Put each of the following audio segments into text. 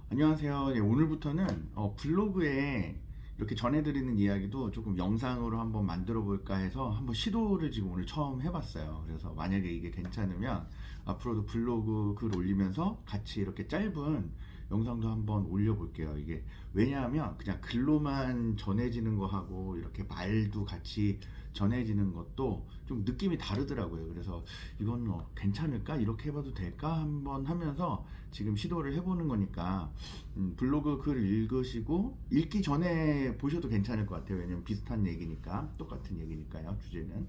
안녕하세요. 예, 오늘부터는 블로그에 이렇게 전해드리는 이야기도 조금 영상으로 한번 만들어 볼까 해서 한번 시도를 지금 오늘 처음 해봤어요. 그래서 만약에 이게 괜찮으면 앞으로도 블로그 글 올리면서 같이 이렇게 짧은 영상도 한번 올려볼게요. 이게 왜냐하면 그냥 글로만 전해지는 거하고 이렇게 말도 같이 전해지는 것도 좀 느낌이 다르더라고요. 그래서 이건 괜찮을까? 이렇게 해봐도 될까? 한번 하면서 지금 시도를 해보는 거니까 블로그 글 읽으시고 읽기 전에 보셔도 괜찮을 것 같아요. 왜냐면 비슷한 얘기니까, 똑같은 얘기니까요, 주제는.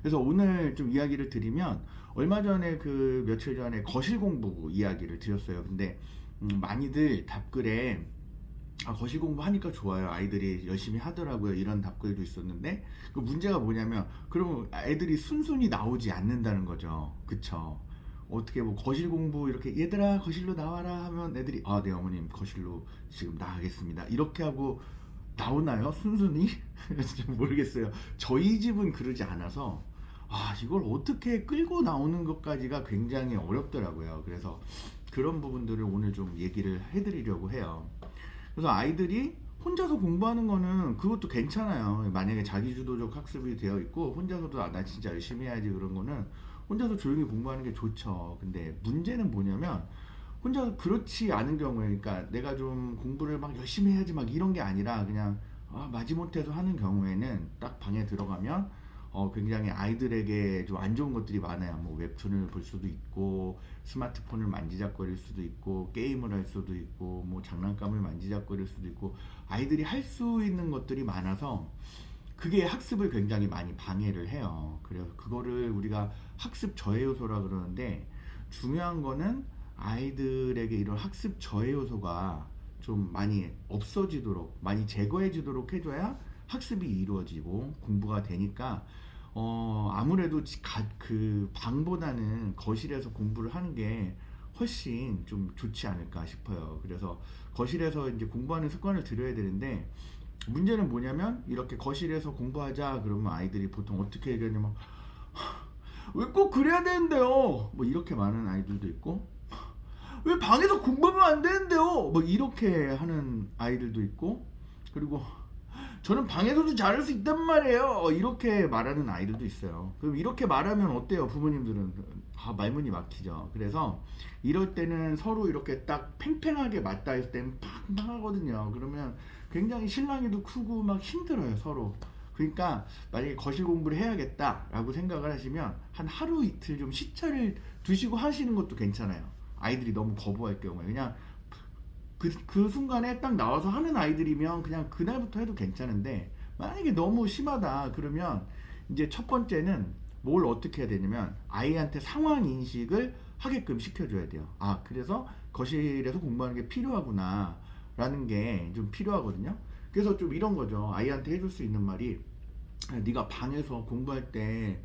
그래서 오늘 좀 이야기를 드리면, 얼마 전에 그 며칠 전에 거실 공부 이야기를 드렸어요. 근데 많이들 답글에 거실 공부하니까 좋아요, 아이들이 열심히 하더라고요, 이런 답글도 있었는데, 그 문제가 뭐냐면 그러면 애들이 순순히 나오지 않는다는 거죠. 그쵸? 어떻게 뭐 거실 공부 이렇게 얘들아 거실로 나와라 하면 애들이 네 어머님 거실로 지금 나가겠습니다 이렇게 하고 나오나요? 순순히? 좀 모르겠어요. 저희 집은 그러지 않아서 이걸 어떻게 끌고 나오는 것까지가 굉장히 어렵더라고요. 그래서 그런 부분들을 오늘 좀 얘기를 해드리려고 해요. 그래서 아이들이 혼자서 공부하는 거는 그것도 괜찮아요. 만약에 자기주도적 학습이 되어 있고 혼자서도 나 진짜 열심히 해야지 그런 거는 혼자서 조용히 공부하는 게 좋죠. 근데 문제는 뭐냐면 혼자 그렇지 않은 경우에, 그러니까 내가 좀 공부를 막 열심히 해야지 막 이런 게 아니라 그냥 마지못해서 하는 경우에는 딱 방에 들어가면 굉장히 아이들에게 좀 안 좋은 것들이 많아요. 뭐 웹툰을 볼 수도 있고, 스마트폰을 만지작거릴 수도 있고, 게임을 할 수도 있고, 뭐 장난감을 만지작거릴 수도 있고, 아이들이 할 수 있는 것들이 많아서 그게 학습을 굉장히 많이 방해를 해요. 그래서 그거를 우리가 학습 저해 요소라 그러는데, 중요한 거는 아이들에게 이런 학습 저해 요소가 좀 많이 없어지도록, 많이 제거해지도록 해줘야 학습이 이루어지고 공부가 되니까, 아무래도 그 방보다는 거실에서 공부를 하는 게 훨씬 좀 좋지 않을까 싶어요. 그래서 거실에서 이제 공부하는 습관을 들여야 되는데, 문제는 뭐냐면 이렇게 거실에서 공부하자 그러면 아이들이 보통 어떻게 얘기하냐면 왜 꼭 그래야 되는데요? 뭐 이렇게 말하는 아이들도 있고, 왜 방에서 공부하면 안 되는데요? 뭐 이렇게 하는 아이들도 있고, 그리고 저는 방에서도 잘할 수 있단 말이에요, 이렇게 말하는 아이들도 있어요. 그럼 이렇게 말하면 어때요? 부모님들은 말문이 막히죠. 그래서 이럴 때는 서로 이렇게 딱 팽팽하게 맞닿아 있을 때는 팡팡하거든요. 그러면 굉장히 실랑이도 크고 막 힘들어요, 서로. 그러니까 만약에 거실 공부를 해야겠다라고 생각을 하시면 한 하루 이틀 좀 시차를 두시고 하시는 것도 괜찮아요. 아이들이 너무 거부할 경우에 그냥 그 순간에 딱 나와서 하는 아이들이면 그냥 그날부터 해도 괜찮은데, 만약에 너무 심하다 그러면 이제 첫 번째는 뭘 어떻게 해야 되냐면 아이한테 상황 인식을 하게끔 시켜줘야 돼요. 그래서 거실에서 공부하는 게 필요하구나 라는 게 좀 필요하거든요. 그래서 좀 이런 거죠. 아이한테 해줄 수 있는 말이, 네가 방에서 공부할 때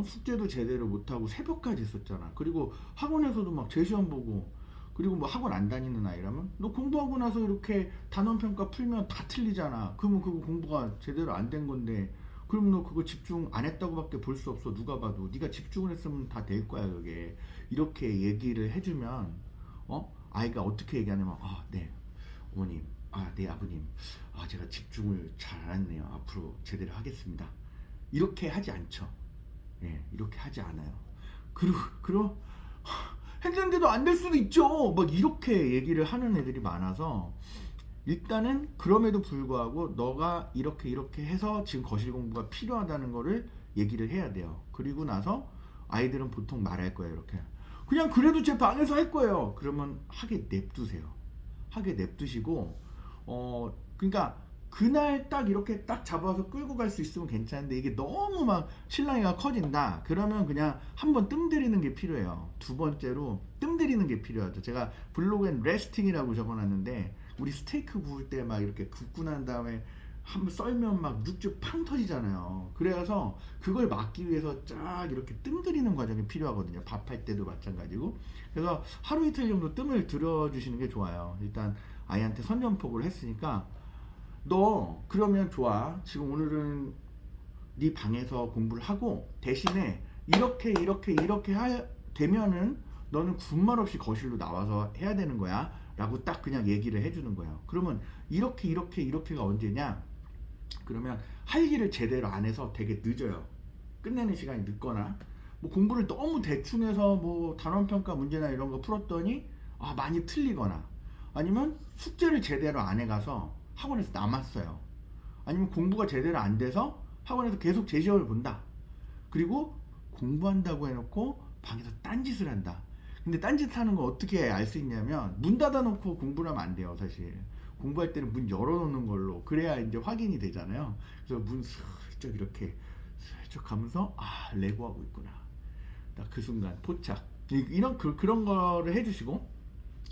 숙제도 제대로 못하고 새벽까지 있었잖아. 그리고 학원에서도 막 재시험 보고, 그리고 뭐 학원 안 다니는 아이라면 너 공부하고 나서 이렇게 단원평가 풀면 다 틀리잖아. 그러면 그거 공부가 제대로 안 된 건데, 그럼 너 그거 집중 안 했다고밖에 볼 수 없어. 누가 봐도 네가 집중을 했으면 다 될 거야 그게. 이렇게 얘기를 해주면 아이가 어떻게 얘기하냐면, 네 어머님, 네 아버님, 제가 집중을 잘 안 했네요. 앞으로 제대로 하겠습니다. 이렇게 하지 않죠. 예, 이렇게 하지 않아요. 그럼 했는데도 안 될 수도 있죠. 막 이렇게 얘기를 하는 애들이 많아서, 일단은 그럼에도 불구하고 너가 이렇게 이렇게 해서 지금 거실 공부가 필요하다는 거를 얘기를 해야 돼요. 그리고 나서 아이들은 보통 말할 거예요. 이렇게 그냥 그래도 제 방에서 할 거예요. 그러면 하게 냅두세요. 하게 냅두시고, 그러니까 그날 딱 이렇게 딱 잡아서 끌고 갈 수 있으면 괜찮은데, 이게 너무 막 신랑이가 커진다 그러면 그냥 한번 뜸 들이는 게 필요해요. 두 번째로 뜸 들이는 게 필요하죠. 제가 블로그엔 레스팅이라고 적어놨는데, 우리 스테이크 구울 때 막 이렇게 굽고 난 다음에 한번 썰면 막 육즙 팡 터지잖아요. 그래서 그걸 막기 위해서 쫙 이렇게 뜸 들이는 과정이 필요하거든요. 밥할 때도 마찬가지고. 그래서 하루 이틀 정도 뜸을 들여주시는 게 좋아요. 일단 아이한테 선전포고를 했으니까, 너 그러면 좋아, 지금 오늘은 네 방에서 공부를 하고 대신에 이렇게 되면은 너는 군말 없이 거실로 나와서 해야 되는 거야 라고 딱 그냥 얘기를 해주는 거예요. 그러면 이렇게가 언제냐, 그러면 할 일을 제대로 안 해서 되게 늦어요. 끝내는 시간이 늦거나, 뭐 공부를 너무 대충 해서 뭐 단원평가 문제나 이런 거 풀었더니 많이 틀리거나, 아니면 숙제를 제대로 안 해가서 학원에서 남았어요. 아니면 공부가 제대로 안 돼서 학원에서 계속 제시험을 본다. 그리고 공부한다고 해놓고 방에서 딴짓을 한다. 근데 딴짓 하는 거 어떻게 알 수 있냐면, 문 닫아놓고 공부를 하면 안 돼요. 사실 공부할 때는 문 열어놓는 걸로, 그래야 이제 확인이 되잖아요. 그래서 문 슬쩍 이렇게 슬쩍 가면서 레고하고 있구나, 딱 그 순간 포착, 이런 그런 거를 해주시고,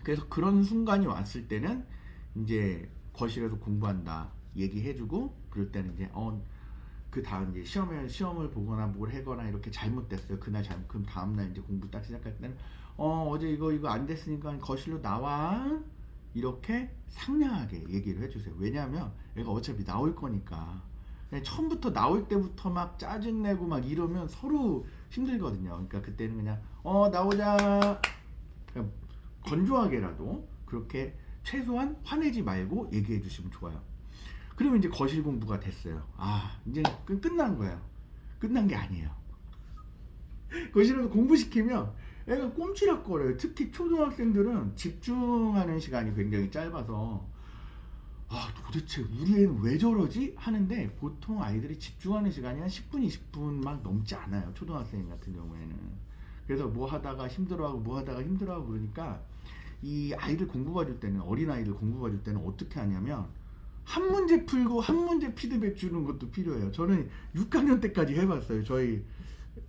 그래서 그런 순간이 왔을 때는 이제 거실에서 공부한다 얘기해주고, 그럴 때는 이제 그 다음 이제 시험을 보거나 뭘 하거나 이렇게 잘못됐어요. 그날 잘못, 그럼 다음날 이제 공부 딱 시작할 때는 어제 이거 안 됐으니까 거실로 나와, 이렇게 상냥하게 얘기를 해주세요. 왜냐하면 애가 어차피 나올 거니까. 그냥 처음부터 나올 때부터 막 짜증내고 막 이러면 서로 힘들거든요. 그러니까 그때는 그냥 나오자, 그냥 건조하게라도 그렇게 최소한 화내지 말고 얘기해 주시면 좋아요. 그러면 이제 거실 공부가 됐어요. 이제 끝난 거예요. 끝난 게 아니에요. 거실에서 공부시키면 애가 꼼지락거려요. 특히 초등학생들은 집중하는 시간이 굉장히 짧아서 도대체 우리 애는 왜 저러지? 하는데, 보통 아이들이 집중하는 시간이 한 10분, 20분 막 넘지 않아요. 초등학생 같은 경우에는. 그래서 뭐 하다가 힘들어하고 그러니까, 이 아이들 공부 봐줄 때는, 어린아이들 공부 봐줄 때는 어떻게 하냐면, 한 문제 풀고 한 문제 피드백 주는 것도 필요해요. 저는 6학년 때까지 해봤어요. 저희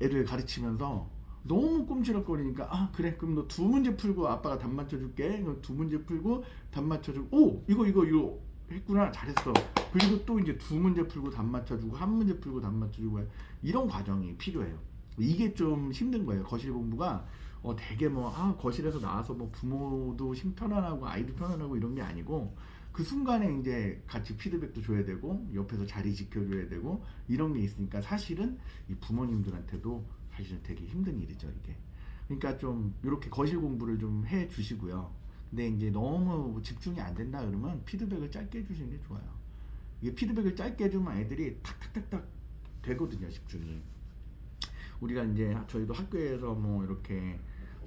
애들 가르치면서 너무 꼼지락거리니까, 그래, 그럼 너 두 문제 풀고 아빠가 답 맞춰줄게. 두 문제 풀고 답 맞춰주고, 이거 했구나, 잘했어. 그리고 또 이제 두 문제 풀고 답 맞춰주고, 한 문제 풀고 답 맞춰주고, 이런 과정이 필요해요. 이게 좀 힘든 거예요. 거실 공부가 되게 거실에서 나와서 뭐 부모도 편안하고 아이도 편안하고 이런 게 아니고, 그 순간에 이제 같이 피드백도 줘야 되고, 옆에서 자리 지켜줘야 되고, 이런 게 있으니까 사실은 이 부모님들한테도 사실은 되게 힘든 일이죠, 이게. 그러니까 좀 이렇게 거실 공부를 좀 해 주시고요. 근데 이제 너무 집중이 안 된다 그러면 피드백을 짧게 해주시는 게 좋아요. 이게 피드백을 짧게 해주면 애들이 탁탁탁탁 되거든요, 집중이. 우리가 이제 저희도 학교에서 뭐 이렇게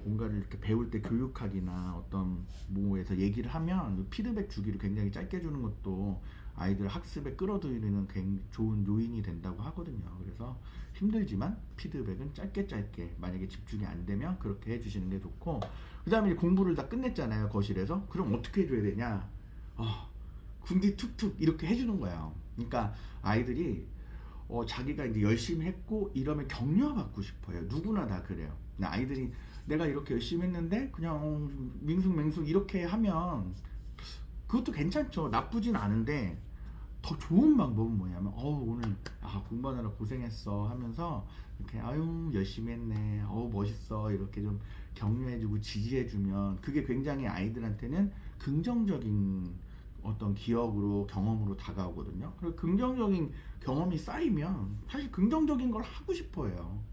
뭔가를 이렇게 배울 때 교육학이나 어떤 뭐에서 얘기를 하면 피드백 주기를 굉장히 짧게 주는 것도 아이들 학습에 끌어들이는 굉장히 좋은 요인이 된다고 하거든요. 그래서 힘들지만 피드백은 짧게, 만약에 집중이 안 되면 그렇게 해주시는 게 좋고, 그 다음에 공부를 다 끝냈잖아요, 거실에서. 그럼 어떻게 해줘야 되냐, 군디 툭툭 이렇게 해주는 거예요. 그러니까 아이들이 자기가 이제 열심히 했고 이러면 격려받고 싶어요. 누구나 다 그래요. 아이들이 내가 이렇게 열심히 했는데 그냥 밍숭맹숭 이렇게 하면 그것도 괜찮죠. 나쁘진 않은데, 더 좋은 방법은 뭐냐면 오늘 공부하느라 고생했어 하면서 이렇게 열심히 했네, 멋있어, 이렇게 좀 격려해주고 지지해주면 그게 굉장히 아이들한테는 긍정적인 어떤 기억으로, 경험으로 다가오거든요. 그리고 긍정적인 경험이 쌓이면 사실 긍정적인 걸 하고 싶어요.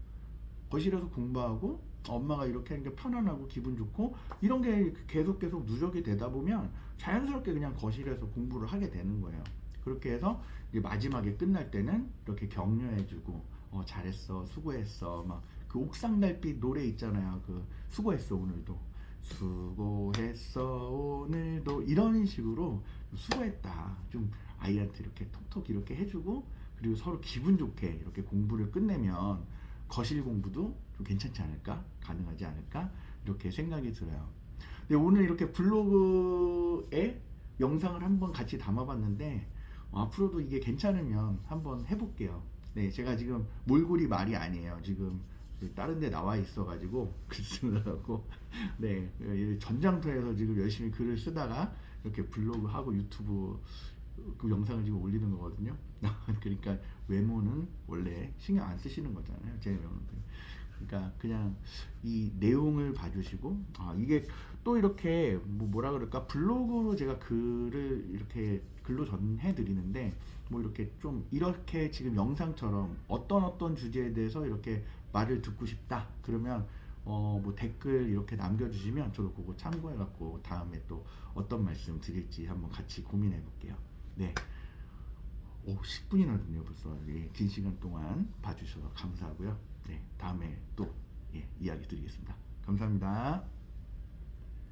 거실에서 공부하고 엄마가 이렇게 하는 게 편안하고 기분 좋고, 이런 게 계속 누적이 되다 보면 자연스럽게 그냥 거실에서 공부를 하게 되는 거예요. 그렇게 해서 이제 마지막에 끝날 때는 이렇게 격려해주고 잘했어, 수고했어, 막 그 옥상 달빛 노래 있잖아요. 그 수고했어 오늘도, 수고했어 오늘도, 이런 식으로 수고했다 좀 아이한테 이렇게 톡톡 이렇게 해주고, 그리고 서로 기분 좋게 이렇게 공부를 끝내면 거실 공부도 좀 괜찮지 않을까, 가능하지 않을까, 이렇게 생각이 들어요. 근데 오늘 이렇게 블로그에 영상을 한번 같이 담아봤는데, 앞으로도 이게 괜찮으면 한번 해볼게요. 네, 제가 지금 몰골이 말이 아니에요. 지금 다른 데 나와 있어가지고 글 쓰느라고, 네, 전장터에서 지금 열심히 글을 쓰다가 이렇게 블로그하고 유튜브 그 영상을 지금 올리는 거거든요. 그러니까 외모는 원래 신경 안 쓰시는 거잖아요, 제 외모는. 그러니까 그냥 이 내용을 봐주시고, 이게 또 이렇게 뭐라 그럴까, 블로그로 제가 글을 이렇게 글로 전해 드리는데, 뭐 이렇게 좀 이렇게 지금 영상처럼 어떤 주제에 대해서 이렇게 말을 듣고 싶다 그러면 뭐 댓글 이렇게 남겨주시면 저도 그거 참고해갖고 다음에 또 어떤 말씀 드릴지 한번 같이 고민해볼게요. 네. 오, 10분이나 됐네요 벌써. 예, 긴 시간 동안 봐주셔서 감사하고요. 네, 다음에 또 예, 이야기 드리겠습니다. 감사합니다.